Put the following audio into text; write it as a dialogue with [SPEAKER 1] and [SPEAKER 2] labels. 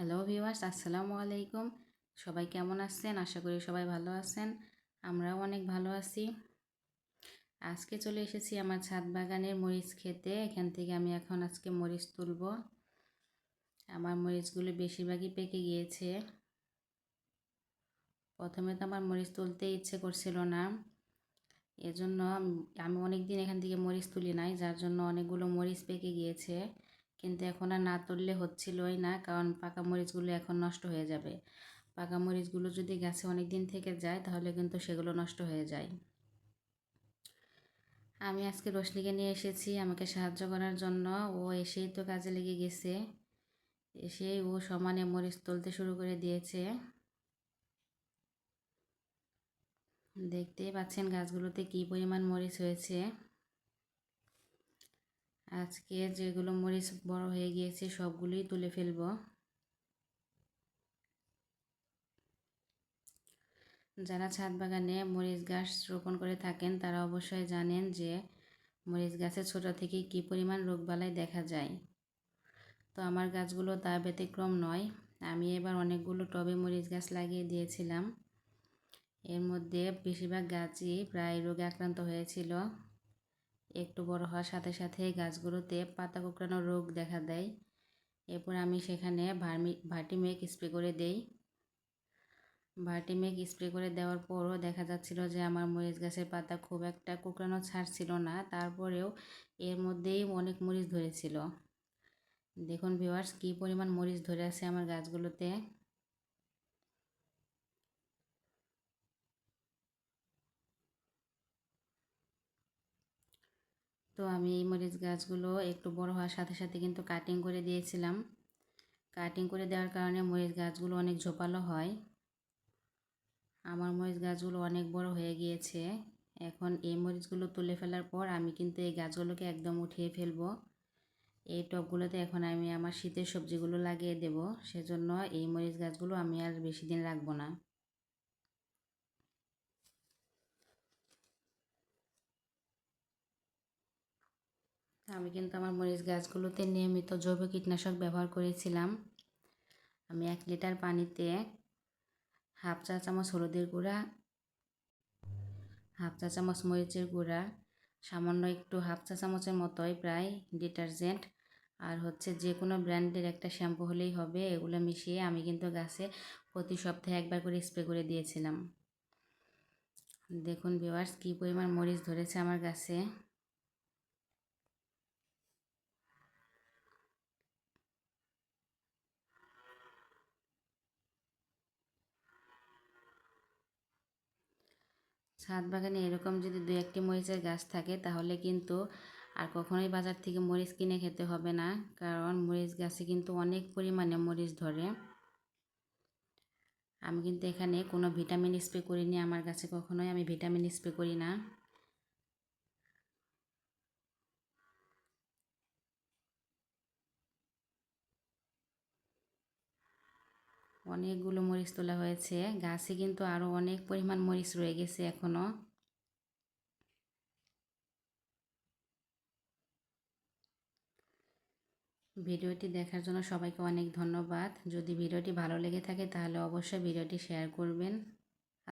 [SPEAKER 1] Hello viewers, আসসালামু আলাইকুম। সবাই কেমন আছেন? আশা করি সবাই ভালো আছেন। আমরাও অনেক ভালো আছি। আজকে চলে এসেছি আমার ছাদ বাগানের মরিচ খেতে। এখান থেকে আমি এখন আজকে মরিচ তুলব। আমার মরিচগুলো বেশিরভাগই পেকে গিয়েছে। প্রথমে তো আমার মরিচ তুলতে ইচ্ছে করছিল না, এজন্য আমি অনেক দিন এখান থেকে মরিচ তুলি নাই, যার জন্য অনেকগুলো মরিচ পেকে গিয়েছে। কিন্তু এখন আর না তুললে হচ্ছিলই না, কারণ পাকা মরিচগুলো এখন নষ্ট হয়ে যাবে। পাকা মরিচগুলো যদি গাছে অনেক দিন থেকে যায় তাহলে কিন্তু সেগুলো নষ্ট হয়ে যায়। আমি আজকে রোশনিকে নিয়ে এসেছি আমাকে সাহায্য করার জন্য। ও এসেই তো কাজে লেগে গেছে। এসেই ও সমানে মরিচ তুলতে শুরু করে দিয়েছে। দেখতেই পাচ্ছেন গাছগুলোতে কী পরিমাণ মরিচ হয়েছে। আজকে যেগুলো মরিচ বড় হয়ে গিয়েছে সবগুলোই তুলে ফেলব। যারা ছাদ বাগানে মরিচ গাছ রোপণ করে থাকেন তারা অবশ্যই জানেন যে মরিচ গাছে ছোট থেকে কী পরিমাণ রোগবালাই দেখা যায়। তো আমার গাছগুলো তা ব্যতিক্রম নয়। আমি এবার অনেকগুলো টবে মরিচ গাছ লাগিয়ে দিয়েছিলাম। এর মধ্যে বেশিরভাগ গাছই প্রায় রোগে আক্রান্ত হয়েছিল। একটু বড় হওয়ার সাথে সাথে গাছগুলোতে পাতা কুঁকড়ানো রোগ দেখা দেয়। এরপর আমি সেখানে ভার্টিমেক স্প্রে করে দেই। ভার্টিমেক স্প্রে করে দেওয়ার পরও দেখা যাচ্ছিল যে আমার মরিচ গাছের পাতা খুব একটা কুঁকড়ানো ছাড়ছিল না, তারপরেও এর মধ্যেই অনেক মরিচ ধরেছিল। দেখুন ভিউয়ার্স, কী পরিমাণ মরিচ ধরে আছে আমার গাছগুলোতে। তো আমি এই মরিচ গাছগুলো একটু বড় হওয়ার সাথে সাথে কিন্তু কাটিং করে দিয়েছিলাম। কাটিং করে দেওয়ার কারণে মরিচ গাছগুলো অনেক ঝোপালো হয়। আমার মরিচ গাছগুলো অনেক বড় হয়ে গিয়েছে। এখন এই মরিচগুলো তুলে ফেলার পর আমি কিন্তু এই গাছগুলোকে একদম উঠিয়ে ফেলবো। এই টবগুলোতে এখন আমি আমার শীতের সবজিগুলো লাগিয়ে দেব, সেজন্য এই মরিচ গাছগুলো আমি আর বেশি দিন রাখবো না। আমি কিন্তু আমার মরিচ গাছগুলোতে নিয়মিত জৈব কীটনাশক ব্যবহার করেছিলাম। আমি 1 লিটার পানিতে হাফ চা চামচ হলুদের গুঁড়া, হাফ চা চামচ মরিচের গুঁড়া, সামান্য একটু হাফ চা চামচের মতোই প্রায় ডিটারজেন্ট, আর হচ্ছে যে কোনো ব্র্যান্ডের একটা শ্যাম্পু হলেই হবে, এগুলো মিশিয়ে আমি কিন্তু গাছে প্রতি সপ্তাহে একবার করে স্প্রে করে দিয়েছিলাম। দেখুন ভিউয়ার্স, কী পরিমাণ মরিচ ধরেছে আমার গাছে। ছাদ বাগানে এরকম যদি 2-1টি মরিচের গাছ থাকে তাহলে কিন্তু আর কখনোই বাজার থেকে মরিচ কিনে খেতে হবে না, কারণ মরিচ গাছে কিন্তু অনেক পরিমাণে মরিচ ধরে। আমি কিন্তু এখানে কোনো ভিটামিন স্প্রে করিনি, আমার গাছে কখনোই আমি ভিটামিন স্প্রে করি না। অনেকগুলো মরিচ তোলা হয়েছে, গাছে কিন্তু আরও অনেক পরিমাণ মরিচ রয়ে গেছে এখনও। ভিডিওটি দেখার জন্য সবাইকে অনেক ধন্যবাদ। যদি ভিডিওটি ভালো লেগে থাকে তাহলে অবশ্যই ভিডিওটি শেয়ার করবেন।